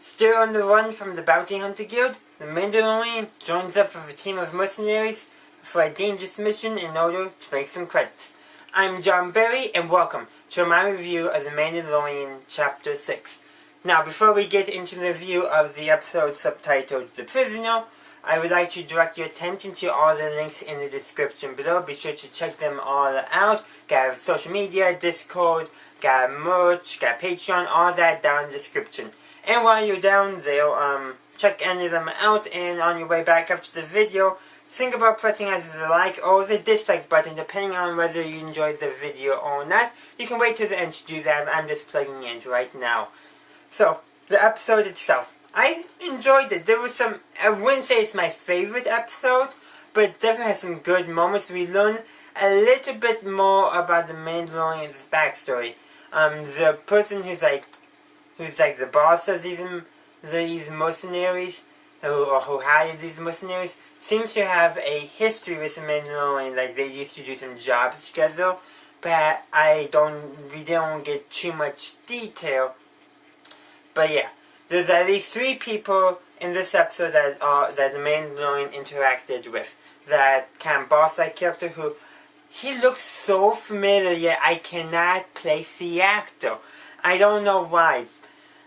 Still on the run from the Bounty Hunter Guild, the Mandalorian joins up with a team of mercenaries for a dangerous mission in order to make some credits. I'm John Berry, and welcome to my review of The Mandalorian Chapter 6. Now, before we get into the review of the episode subtitled The Prisoner, I would like to direct your attention to all the links in the description below. Be sure to check them all out. Got social media, Discord, got merch, got Patreon, all that down in the description. And while you're down there, check any of them out, and on your way back up to the video, think about pressing either the like or the dislike button, depending on whether you enjoyed the video or not. You can wait till the end to do that. I'm just plugging in right now. So, the episode itself. I enjoyed it. There was some, I wouldn't say it's my favorite episode, but it definitely has some good moments. We learn a little bit more about the Mandalorian's backstory. The person who's like the boss of these mercenaries, who hired these mercenaries, seems to have a history with the Mandalorian. Like, they used to do some jobs together, but we don't get too much detail. But yeah, there's at least 3 people in this episode that the Mandalorian interacted with. That kind of boss-like character who, he looks so familiar, yet I cannot place the actor. I don't know why.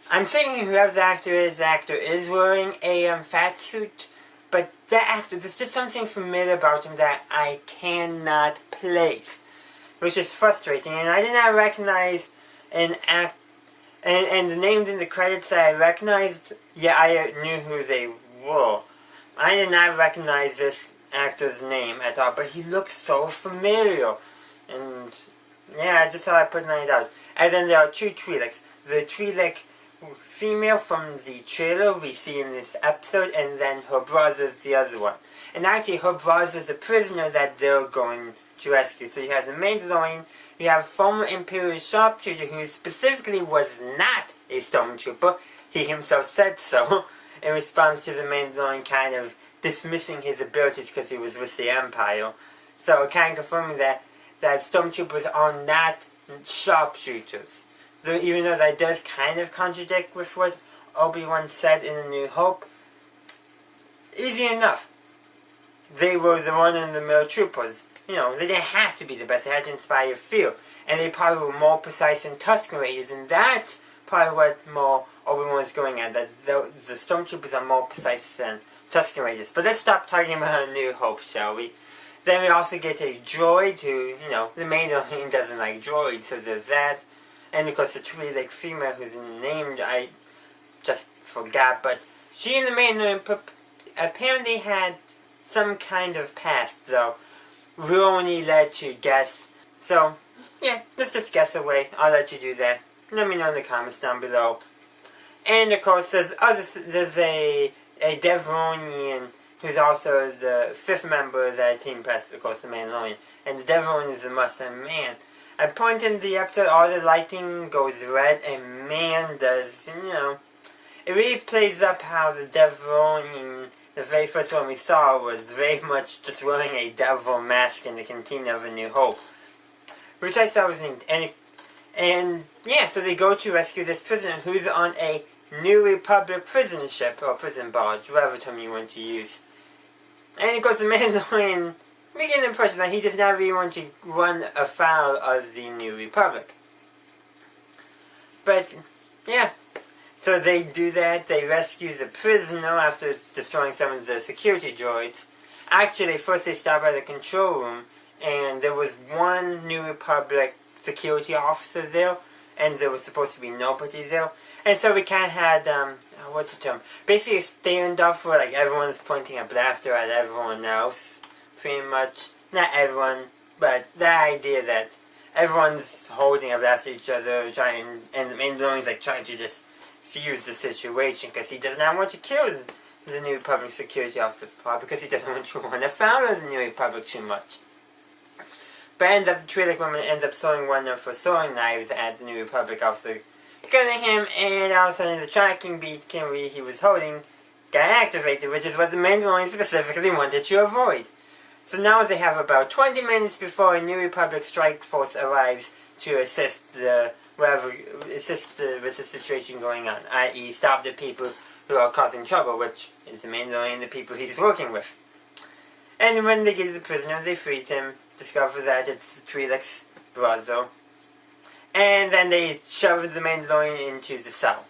I'm saying whoever the actor is wearing a fat suit, but the actor, there's just something familiar about him that I cannot place, which is frustrating. And I did not recognize an act, and the names in the credits that I recognized, yeah, I knew who they were. I did not recognize this actor's name at all, but he looks so familiar, and yeah, just how I put it out. And then there are 2 Twi'leks. The Twi'lek female from the trailer we see in this episode, and then her brother's the other one. And actually, her brother's a prisoner that they're going to rescue. So you have the Mandalorian, you have former Imperial sharpshooter who specifically was not a stormtrooper. He himself said so, in response to the Mandalorian kind of dismissing his abilities because he was with the Empire. So kind of confirming that stormtroopers are not sharpshooters. Even though that does kind of contradict with what Obi-Wan said in A New Hope, easy enough. They were the run-of-the-mill troopers. You know, they didn't have to be the best. They had to inspire fear. And they probably were more precise than Tusken Raiders. And that's probably what more Obi-Wan was going at. That the stormtroopers are more precise than Tusken Raiders. But let's stop talking about A New Hope, shall we? Then we also get a droid who, you know, the Mandalorian doesn't like droids, so there's that. And of course the Twi'lek female who's named, I just forgot, but she and the Mandalorian apparently had some kind of past, though. We're only led to guess. So, yeah, let's just guess away. I'll let you do that. Let me know in the comments down below. And of course there's a Devronian who's also the 5th member of that team, plus of course the Mandalorian. And the Devronian is a Muslim man. At a point in the episode, all the lighting goes red, and man does, you know, it really plays up how the Devronian, the very first one we saw, was very much just wearing a devil mask in the cantina of A New Hope. Which I thought was neat. And yeah, so they go to rescue this prisoner who's on a New Republic prison ship, or prison barge, whatever term you want to use. And of course the Mandalorian, we get an impression that he does not really want to run afoul of the New Republic. But, yeah. So they do that, they rescue the prisoner after destroying some of the security droids. Actually, first they stop by the control room, and there was one New Republic security officer there, and there was supposed to be nobody there. And so we kind of had, what's the term? Basically a standoff where, like, everyone's pointing a blaster at everyone else. Pretty much, not everyone, but the idea that everyone's holding a blaster at each other, and the Mandalorian's like trying to just fuse the situation because he does not want to kill the New Republic security officer, because he doesn't want to run afoul of the New Republic too much. But the Twi'lek woman ends up throwing one of her throwing knives at the New Republic officer, killing him, and all of a sudden the tracking beacon he was holding got activated, which is what the Mandalorian specifically wanted to avoid. So now they have about 20 minutes before a New Republic strike force arrives to assist whatever, assist with the situation going on, i.e. stop the people who are causing trouble, which is the Mandalorian and the people he's working with. And when they get the prisoner, they freed him, discover that it's Twi'lek's brother, and then they shove the Mandalorian into the cell.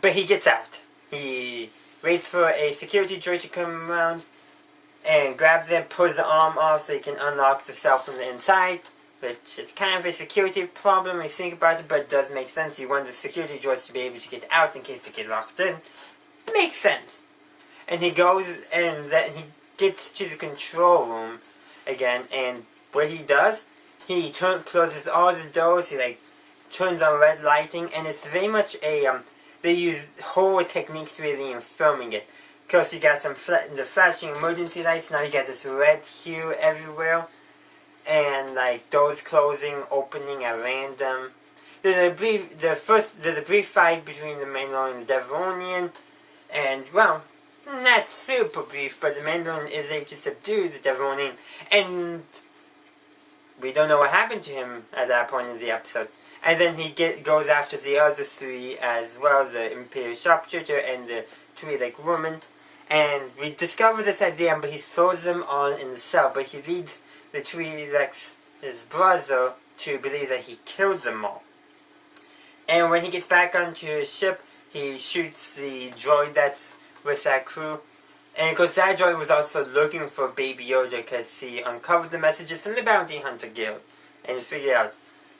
But he gets out. He waits for a security droid to come around and grabs it, pulls the arm off so he can unlock the cell from the inside, which is kind of a security problem when you think about it, but it does make sense. You want the security droids to be able to get out in case they get locked in. Makes sense. And he goes and then he gets to the control room again, and what he does, he closes all the doors, he turns on red lighting, and it's very much a, they use horror techniques really in filming it. Because you got the flashing emergency lights, now you got this red hue everywhere. And doors closing, opening at random. There's a brief fight between the Mandalorian and the Devaronian, and well, not super brief, but the Mandalorian is able to subdue the Devaronian, and we don't know what happened to him at that point in the episode. And then he goes after the other three as well, the Imperial Sharpshooter and the Twi'lek woman, and we discover this at the end, but he throws them all in the cell, but he leads the Twi'lek's his brother to believe that he killed them all. And when he gets back onto his ship, he shoots the droid that's with that crew. And because that droid was also looking for Baby Yoda because he uncovered the messages from the Bounty Hunter Guild. And figured out,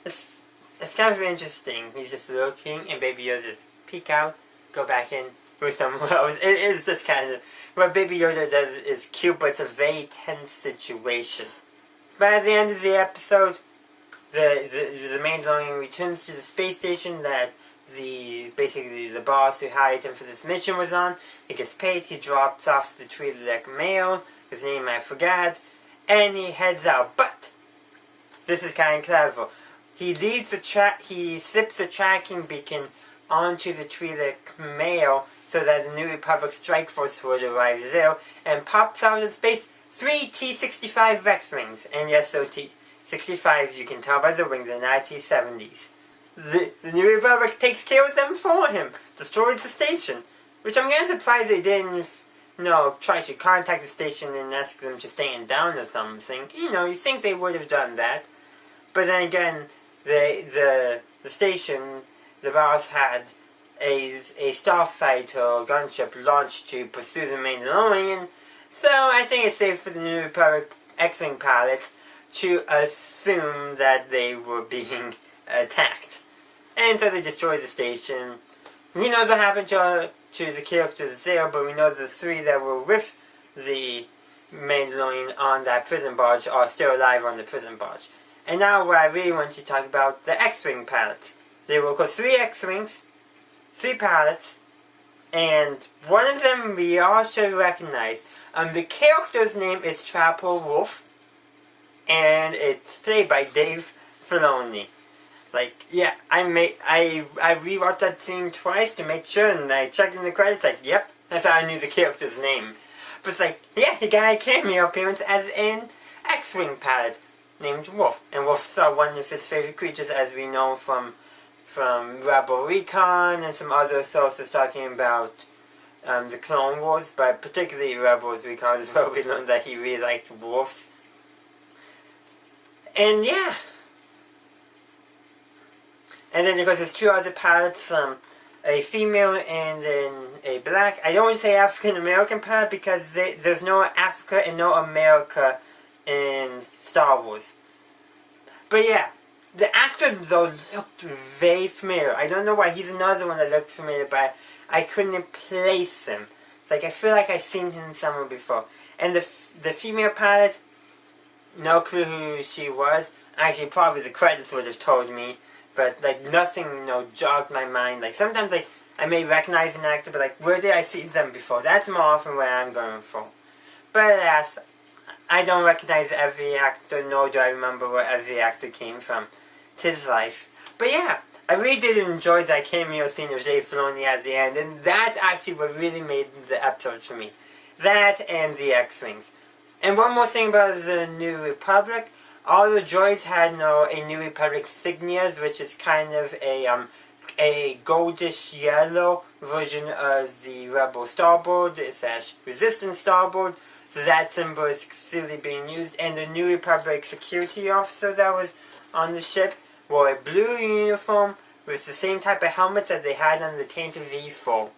it's kind of interesting. He's just looking and Baby Yoda peek out, go back in with someone else. It is just kind of, what Baby Yoda does is cute, but it's a very tense situation. But at the end of the episode, the Mandalorian returns to the space station that basically the boss who hired him for this mission was on. He gets paid, he drops off the Twi'lek male, his name I forgot, and he heads out. But this is kind of clever. He slips the tracking beacon onto the Twi'lek male so that the New Republic Strike Force would arrive there and pops out of space 3 T-65 Vex wings. And yes, so T-65s, you can tell by the wings, they're not T-70s. The New Republic takes care of them for him, destroys the station. Which I'm kind of surprised they didn't, try to contact the station and ask them to stand down or something. You think they would have done that. But then again, the station, the boss had a starfighter gunship launched to pursue the Mandalorian. So I think it's safe for the New Republic X-Wing pilots to assume that they were being attacked. And so they destroy the station. Who knows what happened to the characters there, but we know the three that were with the Mandalorian on that prison barge are still alive on the prison barge. And now what I really want to talk about, the X-Wing pilots. There were, of course, 3 X-Wings, 3 pilots, and one of them we all should recognize. The character's name is Trapper Wolf, and it's played by Dave Filoni. I rewatched that scene twice to make sure, and I checked in the credits, yep, that's how I knew the character's name. But it's he got a cameo appearance as an X-Wing pilot named Wolf. And Wolf saw one of his favorite creatures, as we know from Rebel Recon and some other sources talking about the Clone Wars, but particularly Rebels Recon as well. We learned that he really liked wolves. And yeah. And then of course there's 2 other pilots, a female and then a black. I don't want to say African American pilot because there's no Africa and no America in Star Wars. But yeah, the actor though looked very familiar. I don't know why. He's another one that looked familiar, but I couldn't place him. It's I feel like I've seen him somewhere before. And the female pilot, no clue who she was. Actually, probably the credits would have told me. But nothing, jogged my mind. Sometimes I may recognize an actor, but where did I see them before? That's more often where I'm going for. But alas, I don't recognize every actor, nor do I remember where every actor came from. 'Tis life. But yeah, I really did enjoy that cameo scene of Dave Filoni at the end, and that's actually what really made the episode for me. That and the X-Wings. And one more thing about the New Republic. All the droids had a New Republic insignias, which is kind of a goldish yellow version of the Rebel starboard / Resistance starboard. So that symbol is clearly being used. And the New Republic security officer that was on the ship wore a blue uniform with the same type of helmet that they had on the Tantive V4.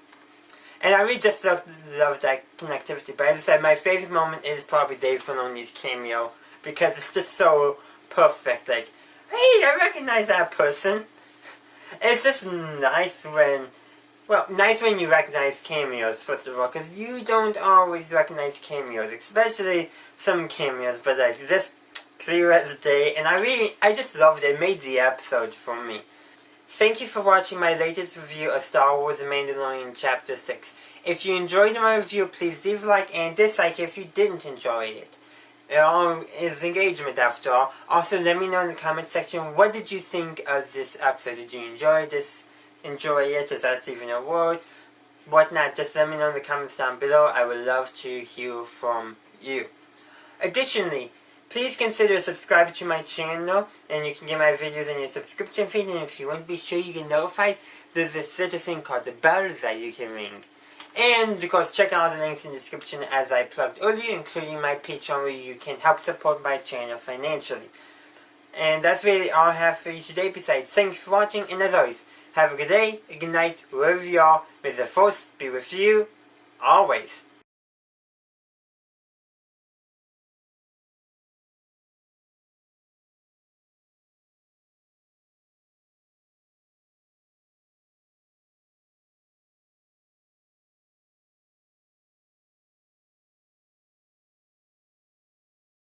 And I really just love that connectivity. But as I said, my favorite moment is probably Dave Filoni's cameo, because it's just so perfect. Like, hey, I recognize that person. It's just nice when, nice when you recognize cameos, first of all, because you don't always recognize cameos, especially some cameos, but like this, clear as day, and I just loved it. It made the episode for me. Thank you for watching my latest review of Star Wars: The Mandalorian Chapter 6. If you enjoyed my review, please leave a like and dislike if you didn't enjoy it. It all is engagement after all. Also, let me know in the comment section, what did you think of this episode? Did you enjoy it? Is that even a word? Whatnot, just let me know in the comments down below. I would love to hear from you. Additionally, please consider subscribing to my channel, and you can get my videos in your subscription feed, and if you want to be sure you get notified, there's this little thing called the bell that you can ring. And, of course, check out the links in the description as I plugged earlier, including my Patreon, where you can help support my channel financially. And that's really all I have for you today. Besides, thanks for watching, and as always, have a good day, a good night, wherever you are. May the Force be with you, always.